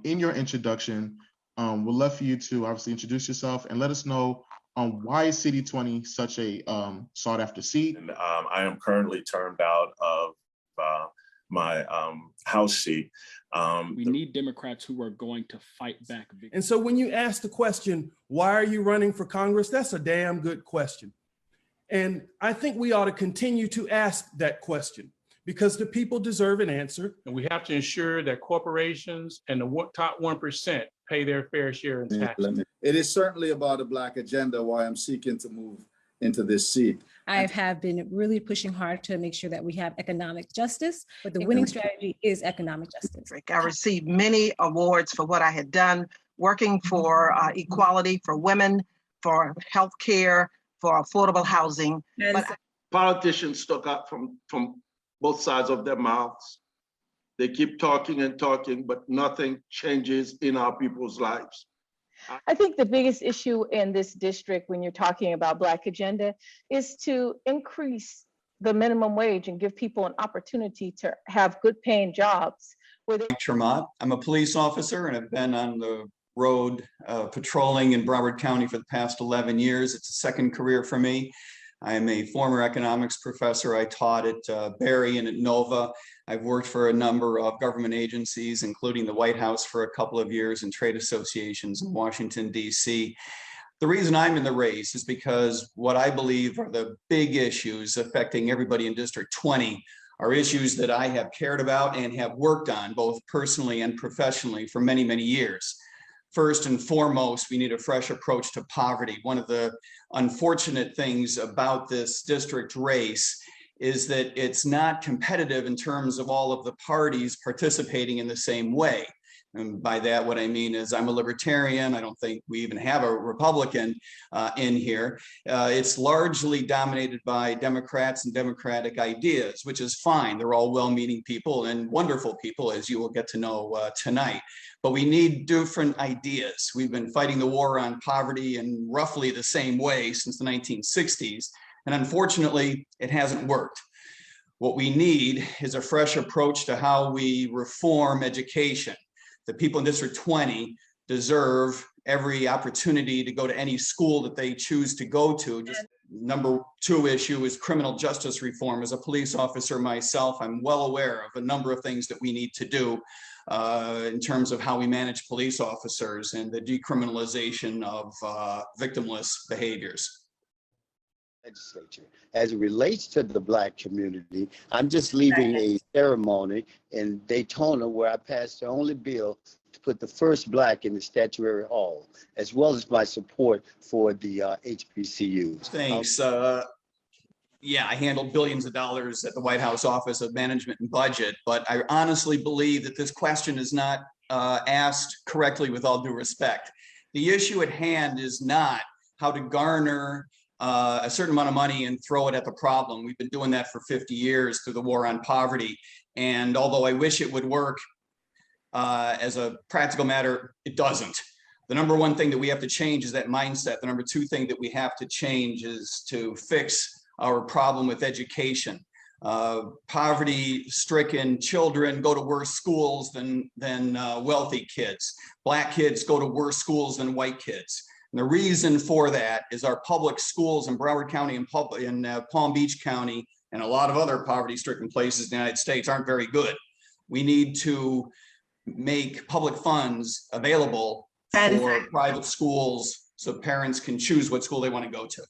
in your introduction, we'd love for you to obviously introduce yourself and let us know why is City 20 such a sought after seat? And I am currently termed out of my House seat. We need Democrats who are going to fight back. And so when you ask the question, why are you running for Congress? That's a damn good question. And I think we ought to continue to ask that question because the people deserve an answer. And we have to ensure that corporations and the top 1% pay their fair share in taxes. It is certainly about a Black agenda why I'm seeking to move into this seat. I have been really pushing hard to make sure that we have economic justice, but the winning strategy is economic justice. I received many awards for what I had done, working for equality for women, for healthcare, for affordable housing. But politicians stuck up from both sides of their mouths. They keep talking and talking, but nothing changes in our people's lives. I think the biggest issue in this district when you're talking about Black agenda is to increase the minimum wage and give people an opportunity to have good paying jobs. Maat. I'm a police officer and have been on the road patrolling in Broward County for the past 11 years. It's a second career for me. I am a former economics professor. I taught at Barry and at Nova. I've worked for a number of government agencies, including the White House for a couple of years and trade associations in Washington, D.C. The reason I'm in the race is because what I believe are the big issues affecting everybody in District 20 are issues that I have cared about and have worked on both personally and professionally for many, many years. First and foremost, we need a fresh approach to poverty. One of the unfortunate things about this district race is that it's not competitive in terms of all of the parties participating in the same way. And by that, what I mean is I'm a Libertarian. I don't think we even have a Republican in here. It's largely dominated by Democrats and Democratic ideas, which is fine. They're all well-meaning people and wonderful people, as you will get to know tonight. But we need different ideas. We've been fighting the war on poverty in roughly the same way since the 1960s. And unfortunately, it hasn't worked. What we need is a fresh approach to how we reform education. The people in District 20 deserve every opportunity to go to any school that they choose to go to. Just number two issue is criminal justice reform. As a police officer myself, I'm well aware of a number of things that we need to do in terms of how we manage police officers and the decriminalization of victimless behaviors. Legislature. As it relates to the Black community, I'm just leaving a ceremony in Daytona where I passed the only bill to put the first Black in the statuary hall, as well as my support for the HBCUs. Thanks. Yeah, I handled billions of dollars at the White House Office of Management and Budget, but I honestly believe that this question is not asked correctly with all due respect. The issue at hand is not how to garner a certain amount of money and throw it at the problem. We've been doing that for 50 years through the war on poverty. And although I wish it would work as a practical matter, it doesn't. The number one thing that we have to change is that mindset. The number two thing that we have to change is to fix our problem with education. Poverty-stricken children go to worse schools than wealthy kids. Black kids go to worse schools than white kids. And the reason for that is our public schools in Broward County and Palm Beach County and a lot of other poverty-stricken places in the United States aren't very good. We need to make public funds available for private schools so parents can choose what school they want to go to.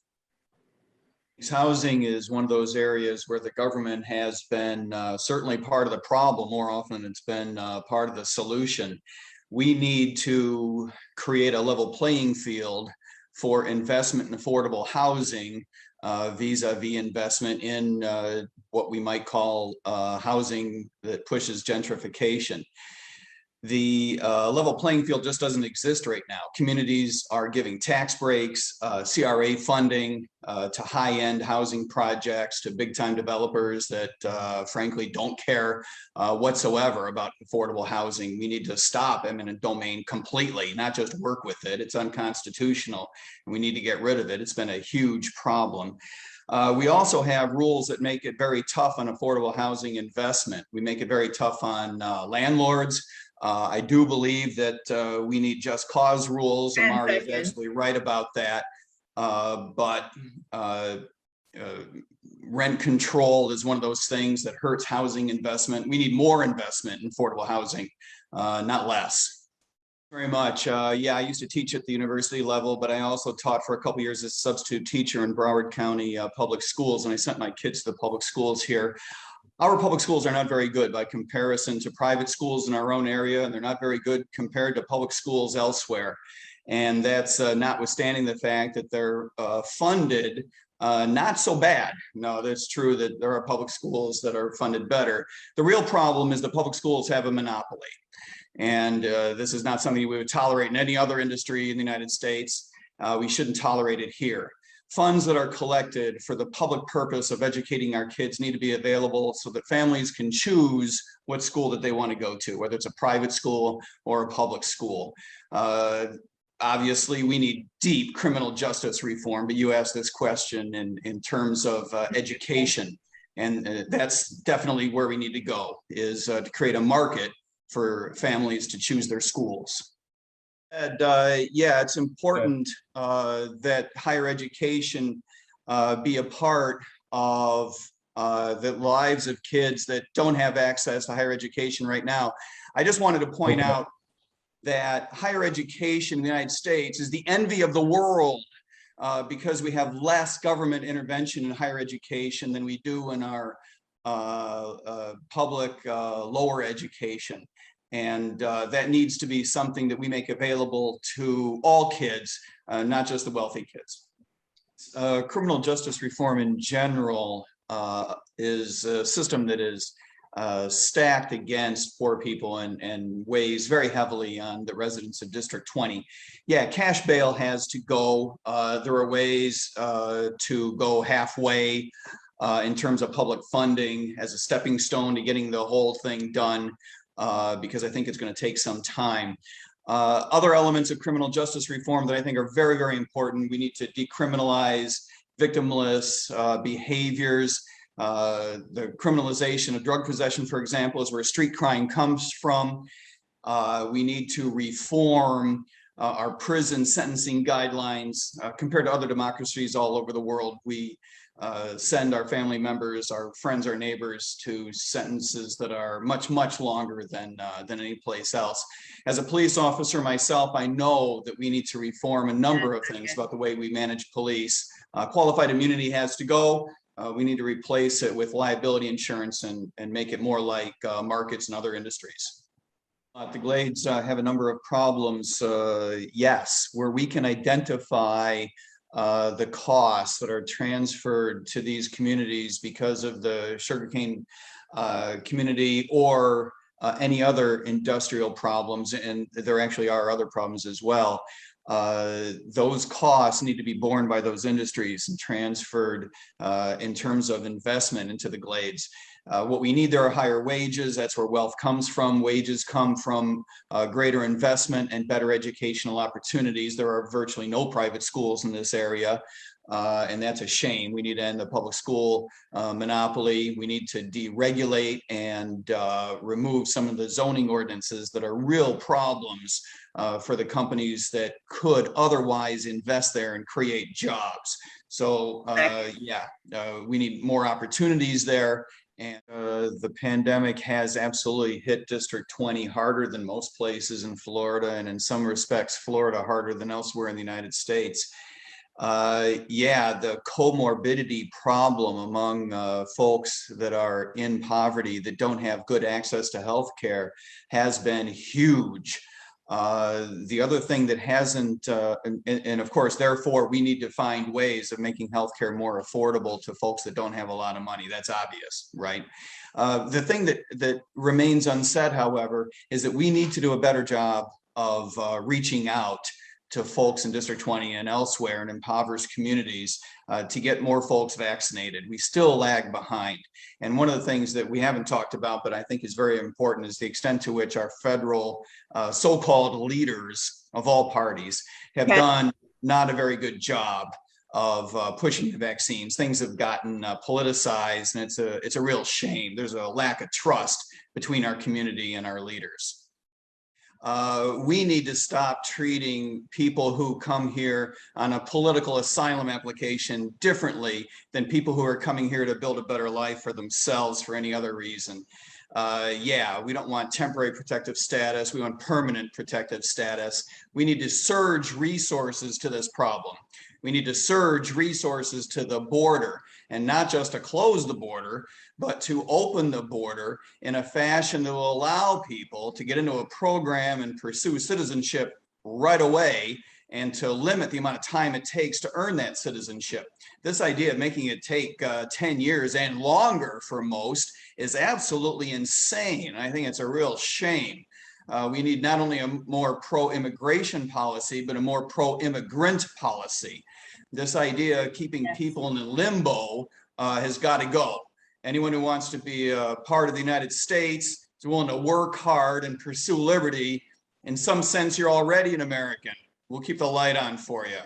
Housing is one of those areas where the government has been certainly part of the problem more often than it's been part of the solution. We need to create a level playing field for investment in affordable housing vis-a-vis investment in what we might call housing that pushes gentrification. The level playing field just doesn't exist right now. Communities are giving tax breaks, CRA funding to high-end housing projects, to big-time developers that frankly don't care whatsoever about affordable housing. We need to stop eminent domain completely, not just work with it. It's unconstitutional, and we need to get rid of it. It's been a huge problem. We also have rules that make it very tough on affordable housing investment. We make it very tough on landlords. I do believe that we need just cause rules, and Marty is absolutely right about that. But rent control is one of those things that hurts housing investment. We need more investment in affordable housing, not less. Very much. Yeah, I used to teach at the university level, but I also taught for a couple years as a substitute teacher in Broward County public schools, and I sent my kids to the public schools here. Our public schools are not very good by comparison to private schools in our own area, and they're not very good compared to public schools elsewhere. And that's notwithstanding the fact that they're funded not so bad. No, that's true that there are public schools that are funded better. The real problem is the public schools have a monopoly. And this is not something we would tolerate in any other industry in the United States. We shouldn't tolerate it here. Funds that are collected for the public purpose of educating our kids need to be available so that families can choose what school that they want to go to, whether it's a private school or a public school. Obviously, we need deep criminal justice reform, but you asked this question in terms of education. And that's definitely where we need to go, is to create a market for families to choose their schools. And yeah, it's important that higher education be a part of the lives of kids that don't have access to higher education right now. I just wanted to point out that higher education in the United States is the envy of the world because we have less government intervention in higher education than we do in our public lower education. And that needs to be something that we make available to all kids, not just the wealthy kids. Criminal justice reform in general is a system that is stacked against poor people and weighs very heavily on the residents of District 20. Yeah, cash bail has to go. There are ways to go halfway in terms of public funding as a stepping stone to getting the whole thing done. Because I think it's going to take some time. Other elements of criminal justice reform that I think are very, very important. We need to decriminalize victimless behaviors. The criminalization of drug possession, for example, is where street crime comes from. We need to reform our prison sentencing guidelines. Compared to other democracies all over the world, we send our family members, our friends, our neighbors to sentences that are much, much longer than any place else. As a police officer myself, I know that we need to reform a number of things about the way we manage police. Qualified immunity has to go. We need to replace it with liability insurance and make it more like markets and other industries. The Glades have a number of problems, yes, where we can identify the costs that are transferred to these communities because of the sugarcane community or any other industrial problems, and there actually are other problems as well. Those costs need to be borne by those industries and transferred in terms of investment into the Glades. What we need there are higher wages. That's where wealth comes from. Wages come from greater investment and better educational opportunities. There are virtually no private schools in this area, and that's a shame. We need to end the public school monopoly. We need to deregulate and remove some of the zoning ordinances that are real problems for the companies that could otherwise invest there and create jobs. So yeah, we need more opportunities there. And the pandemic has absolutely hit District 20 harder than most places in Florida, and in some respects, Florida harder than elsewhere in the United States. Yeah, the comorbidity problem among folks that are in poverty that don't have good access to health care has been huge. The other thing that hasn't, and of course, therefore, we need to find ways of making healthcare more affordable to folks that don't have a lot of money. That's obvious, right? The thing that remains unsaid, however, is that we need to do a better job of reaching out to folks in District 20 and elsewhere in impoverished communities to get more folks vaccinated. We still lag behind. And one of the things that we haven't talked about, but I think is very important, is the extent to which our federal so-called leaders of all parties have done not a very good job of pushing the vaccines. Things have gotten politicized, and it's a real shame. There's a lack of trust between our community and our leaders. We need to stop treating people who come here on a political asylum application differently than people who are coming here to build a better life for themselves for any other reason. Yeah, we don't want temporary protective status. We want permanent protective status. We need to surge resources to this problem. We need to surge resources to the border, and not just to close the border, but to open the border in a fashion that will allow people to get into a program and pursue citizenship right away, and to limit the amount of time it takes to earn that citizenship. This idea of making it take 10 years and longer for most is absolutely insane. I think it's a real shame. We need not only a more pro-immigration policy, but a more pro-immigrant policy. This idea of keeping people in limbo has got to go. Anyone who wants to be a part of the United States is willing to work hard and pursue liberty. In some sense, you're already an American. We'll keep the light on for you.